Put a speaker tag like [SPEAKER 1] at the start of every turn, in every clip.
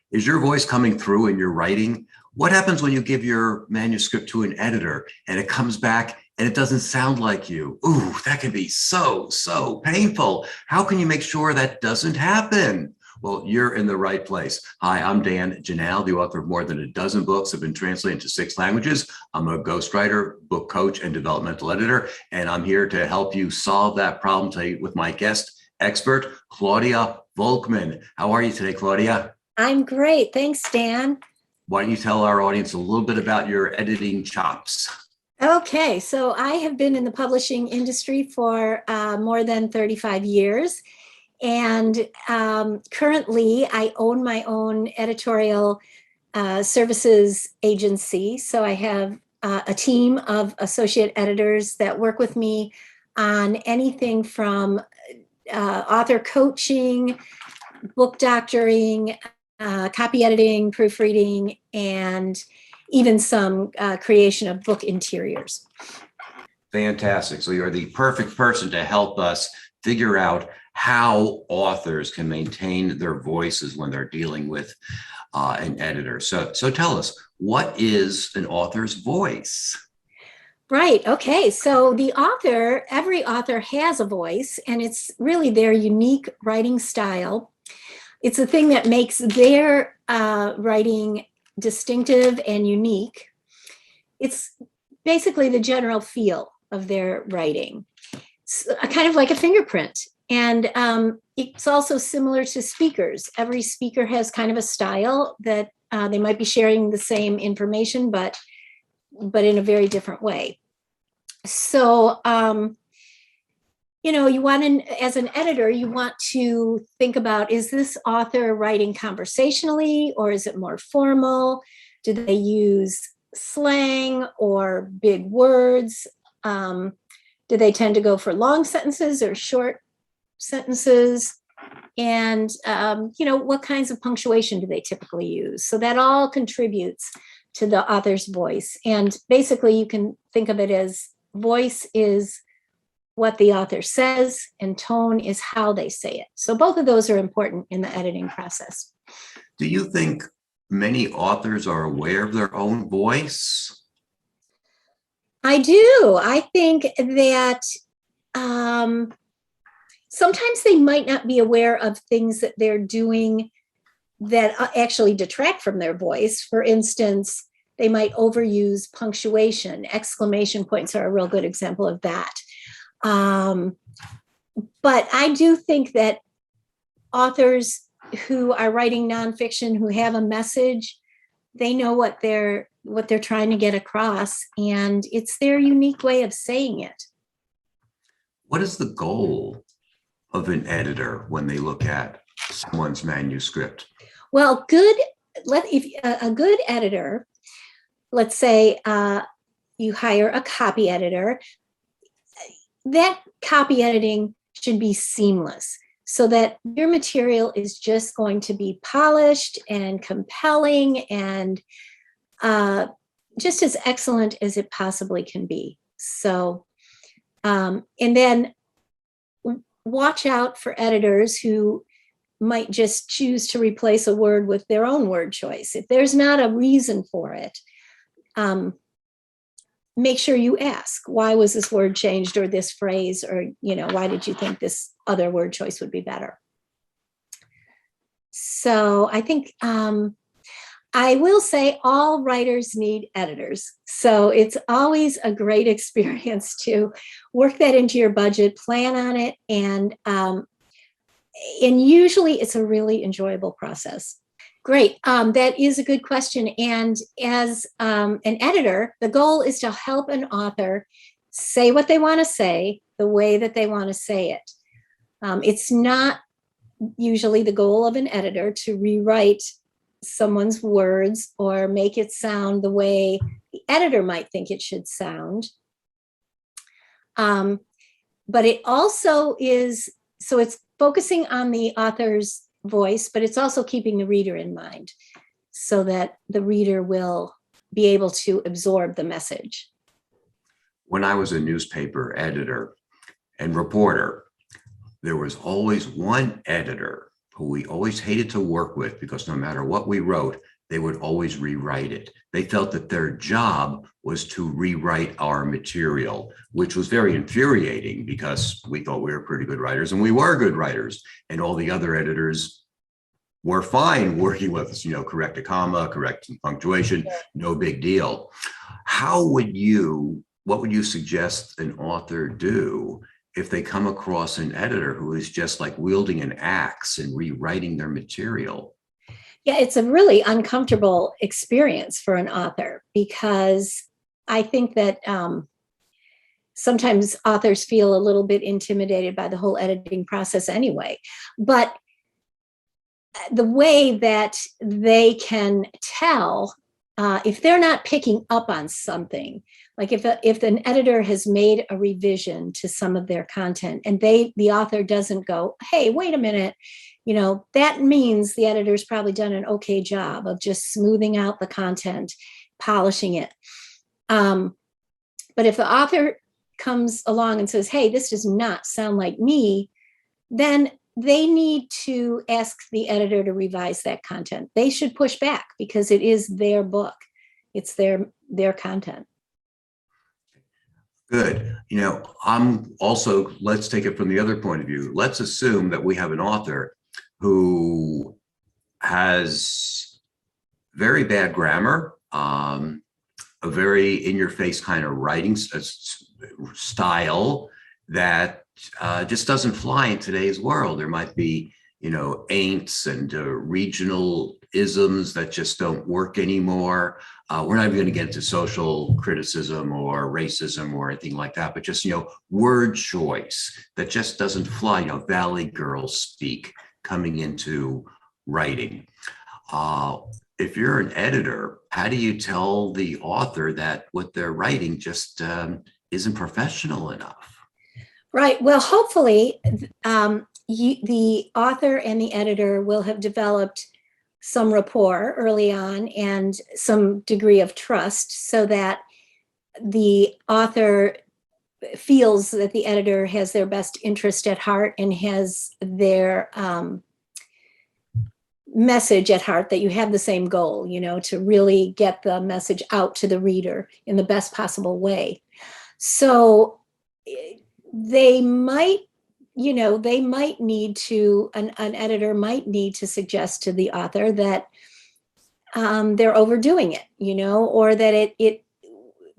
[SPEAKER 1] Is your voice coming through in your writing? What happens when you give your manuscript to an editor and it comes back and it doesn't sound like you? Ooh, that can be so painful. How can you make sure that doesn't happen? Well, you're in the right place. Hi, I'm Dan Janal, the author of more than a dozen books that have been translated into 6 languages. I'm a ghostwriter, book coach, and developmental editor, and I'm here to help you solve that problem today with my guest expert, Claudia Volkman. How are you today, Claudia?
[SPEAKER 2] I'm great. Thanks, Dan.
[SPEAKER 1] Why don't you tell our audience a little bit about your editing chops?
[SPEAKER 2] Okay, so I have been in the publishing industry for more than 35 years. And currently, I own my own editorial services agency. So I have a team of associate editors that work with me on anything from author coaching, book doctoring, copy editing, proofreading, and even some creation of book interiors.
[SPEAKER 1] Fantastic. So you're the perfect person to help us figure out how authors can maintain their voices when they're dealing with an editor. So tell us, what is an author's voice?
[SPEAKER 2] Right. Okay. So every author has a voice, and it's really their unique writing style. It's the thing that makes their writing distinctive and unique. It's basically the general feel of their writing. It's kind of like a fingerprint. And it's also similar to speakers. Every speaker has kind of a style that they might be sharing the same information, but in a very different way. So, you want to, as an editor, you want to think about, is this author writing conversationally, or is it more formal? Do they use slang or big words? Do they tend to go for long sentences or short sentences? And, what kinds of punctuation do they typically use? So that all contributes to the author's voice. And basically, you can think of it as voice is what the author says, and tone is how they say it. So both of those are important in the editing process.
[SPEAKER 1] Do you think many authors are aware of their own voice?
[SPEAKER 2] I do. I think that sometimes they might not be aware of things that they're doing that actually detract from their voice. For instance, they might overuse punctuation. Exclamation points are a real good example of that. But I do think that authors who are writing nonfiction, who have a message, they know what they're trying to get across, and it's their unique way of saying it.
[SPEAKER 1] What is the goal of an editor when they look at someone's manuscript?
[SPEAKER 2] Well, if a good editor, let's say you hire a copy editor, that copy editing should be seamless so that your material is just going to be polished and compelling and just as excellent as it possibly can be. So, and then watch out for editors who might just choose to replace a word with their own word choice. If there's not a reason for it, make sure you ask, why was this word changed, or this phrase, or, why did you think this other word choice would be better? So I think I will say all writers need editors. So it's always a great experience to work that into your budget, plan on it, and usually it's a really enjoyable process. Great. That is a good question. And as an editor, the goal is to help an author say what they want to say the way that they want to say it. It's not usually the goal of an editor to rewrite someone's words or make it sound the way the editor might think it should sound. But it also is, so it's focusing on the author's voice, but it's also keeping the reader in mind so that the reader will be able to absorb the message.
[SPEAKER 1] When I was a newspaper editor and reporter, there was always one editor who we always hated to work with because no matter what we wrote, they would always rewrite it. They felt that their job was to rewrite our material, which was very infuriating because we thought we were pretty good writers, and we were good writers, and all the other editors were fine working with us, correct a comma, correct some punctuation, no big deal. What would you suggest an author do if they come across an editor who is just like wielding an axe and rewriting their material?
[SPEAKER 2] Yeah, it's a really uncomfortable experience for an author, because I think that sometimes authors feel a little bit intimidated by the whole editing process anyway. But the way that they can tell if they're not picking up on something, like if an editor has made a revision to some of their content and the author doesn't go, hey, wait a minute, that means the editor's probably done an okay job of just smoothing out the content, polishing it. But if the author comes along and says, hey, this does not sound like me, then they need to ask the editor to revise that content. They should push back because it is their book. It's their content.
[SPEAKER 1] Good. I'm also, let's take it from the other point of view. Let's assume that we have an author who has very bad grammar, a very in-your-face kind of writing style that just doesn't fly in today's world. There might be, ain'ts and regional isms that just don't work anymore. We're not even going to get into social criticism or racism or anything like that, but just, word choice that just doesn't fly, Valley Girl speak coming into writing. If you're an editor, how do you tell the author that what they're writing just isn't professional enough?
[SPEAKER 2] Right. Well, hopefully the author and the editor will have developed some rapport early on and some degree of trust so that the author feels that the editor has their best interest at heart and has their message at heart, that you have the same goal, to really get the message out to the reader in the best possible way. So they might need to, an editor might need to suggest to the author that they're overdoing it, or that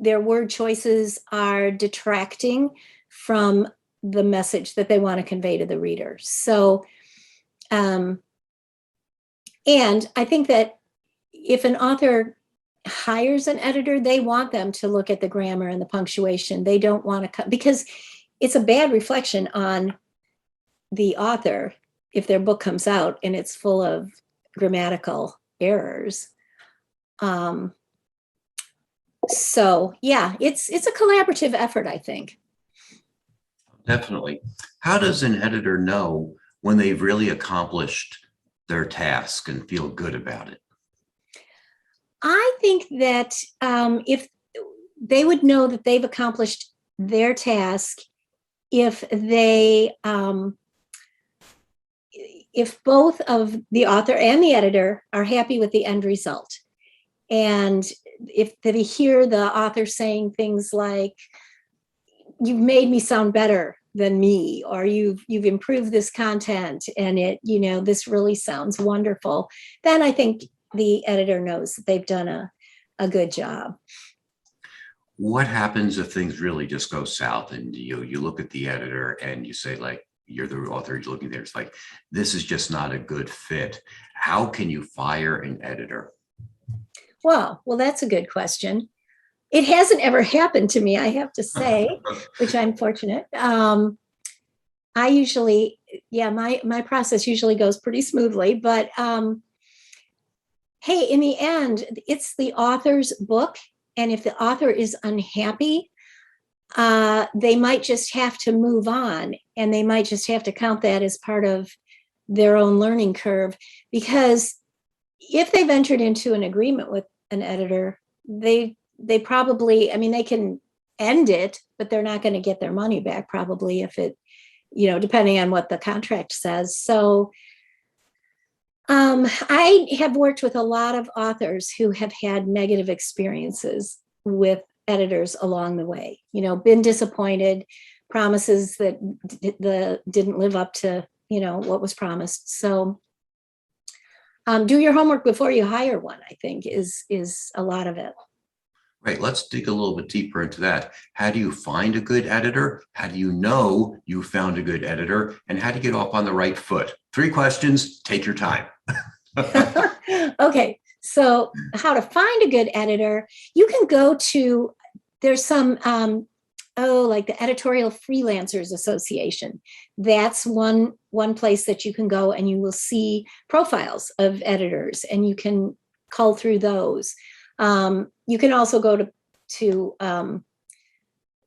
[SPEAKER 2] their word choices are detracting from the message that they want to convey to the reader. So, and I think that if an author hires an editor, they want them to look at the grammar and the punctuation. They don't want to cut, because it's a bad reflection on the author if their book comes out and it's full of grammatical errors. So yeah, it's a collaborative effort, I think.
[SPEAKER 1] Definitely. How does an editor know when they've really accomplished their task and feel good about it?
[SPEAKER 2] I think that if they would know that they've accomplished their task if if both of the author and the editor are happy with the end result. And if they hear the author saying things like, you've made me sound better than me, or you've improved this content and this really sounds wonderful, then I think the editor knows that they've done a good job.
[SPEAKER 1] What happens if things really just go south and you look at the editor and you say, like, you're the author, you're looking there, it's like, this is just not a good fit. How can you fire an editor?
[SPEAKER 2] Well, that's a good question. It hasn't ever happened to me, I have to say, which I'm fortunate. I usually, my process usually goes pretty smoothly, but hey, in the end, it's the author's book. And if the author is unhappy, they might just have to move on, and they might just have to count that as part of their own learning curve. Because if they've entered into an agreement with an editor, they probably, they can end it, but they're not going to get their money back probably if it, depending on what the contract says. So I have worked with a lot of authors who have had negative experiences with editors along the way, been disappointed, promises that didn't live up to, what was promised. So do your homework before you hire one, I think is a lot of it.
[SPEAKER 1] Right. Let's dig a little bit deeper into that. How do you find a good editor? How do you know you found a good editor? And how do you get off on the right foot? 3 questions. Take your time.
[SPEAKER 2] Okay. So how to find a good editor? You can go to, there's some, like the Editorial Freelancers Association. That's one place that you can go and you will see profiles of editors and you can cull through those. You can also go to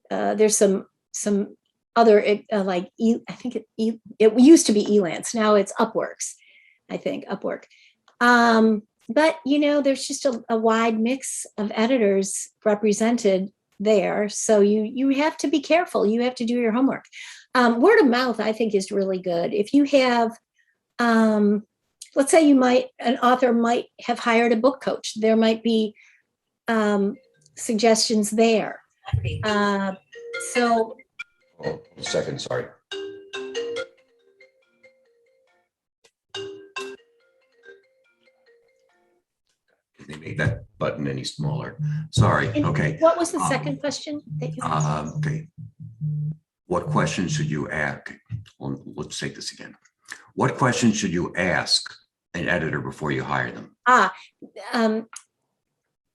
[SPEAKER 2] there's some other I think it used to be Elance. Now it's Upworks, I think Upwork. But there's just a wide mix of editors represented there. So you have to be careful. You have to do your homework. Word of mouth, I think, is really good. If you have, let's say an author might have hired a book coach. There might be suggestions there. So.
[SPEAKER 1] Oh, a second, sorry. They made that button any smaller. Sorry. Okay.
[SPEAKER 2] What was the second question that you asked?
[SPEAKER 1] Okay. What questions should you ask? Well, let's take this again. What questions should you ask an editor before you hire them?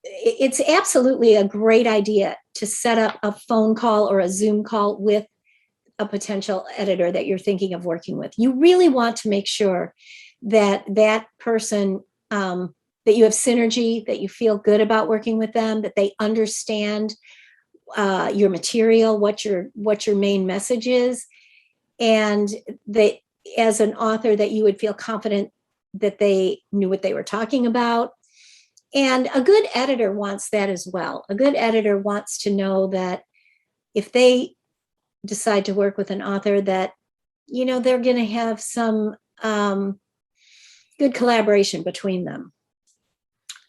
[SPEAKER 2] It's absolutely a great idea to set up a phone call or a Zoom call with a potential editor that you're thinking of working with. You really want to make sure that that person, that you have synergy, that you feel good about working with them, that they understand your material, what your main message is, and that as an author that you would feel confident that they knew what they were talking about. And a good editor wants that as well. A good editor wants to know that if they decide to work with an author that, they're going to have some good collaboration between them.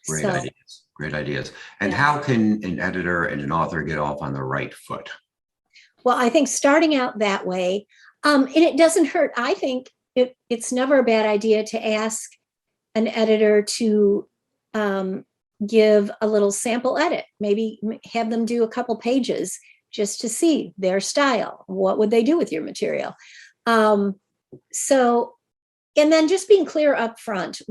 [SPEAKER 1] Great ideas. Great ideas. And how can an editor and an author get off on the right foot?
[SPEAKER 2] Well, I think starting out that way, and it doesn't hurt. I think it's never a bad idea to ask an editor to give a little sample edit, maybe have them do a couple pages just to see their style. What would they do with your material? So, and then just being clear up front,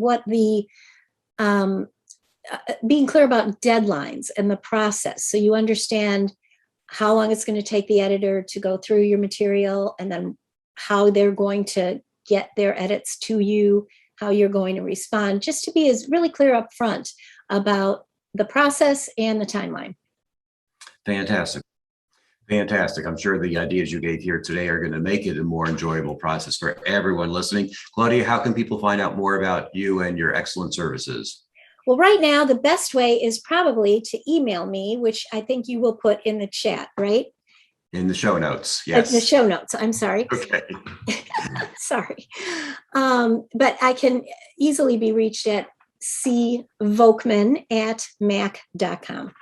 [SPEAKER 2] being clear about deadlines and the process. So you understand how long it's going to take the editor to go through your material and then how they're going to get their edits to you, how you're going to respond, just to be as really clear up front about the process and the timeline.
[SPEAKER 1] Fantastic. Fantastic. I'm sure the ideas you gave here today are going to make it a more enjoyable process for everyone listening. Claudia, how can people find out more about you and your excellent services?
[SPEAKER 2] Well, right now, the best way is probably to email me, which I think you will put in the chat, right?
[SPEAKER 1] In the show notes, yes.
[SPEAKER 2] The show notes, I'm sorry.
[SPEAKER 1] Okay.
[SPEAKER 2] Sorry. But I can easily be reached at cvolkman@mac.com.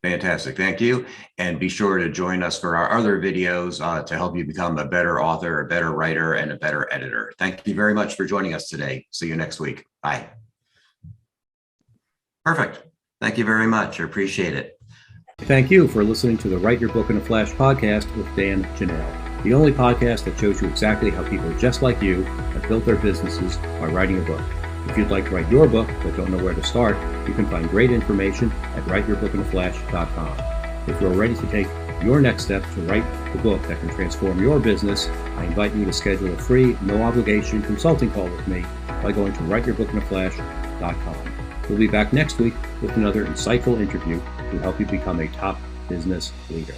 [SPEAKER 1] Fantastic. Thank you. And be sure to join us for our other videos to help you become a better author, a better writer, and a better editor. Thank you very much for joining us today. See you next week. Bye. Perfect. Thank you very much. I appreciate it.
[SPEAKER 3] Thank you for listening to the Write Your Book in a Flash podcast with Dan Janelle, the only podcast that shows you exactly how people just like you have built their businesses by writing a book. If you'd like to write your book but don't know where to start, you can find great information at writeyourbookinaflash.com. If you're ready to take your next step to write the book that can transform your business, I invite you to schedule a free, no-obligation consulting call with me by going to writeyourbookinaflash.com. We'll be back next week with another insightful interview to help you become a top business leader.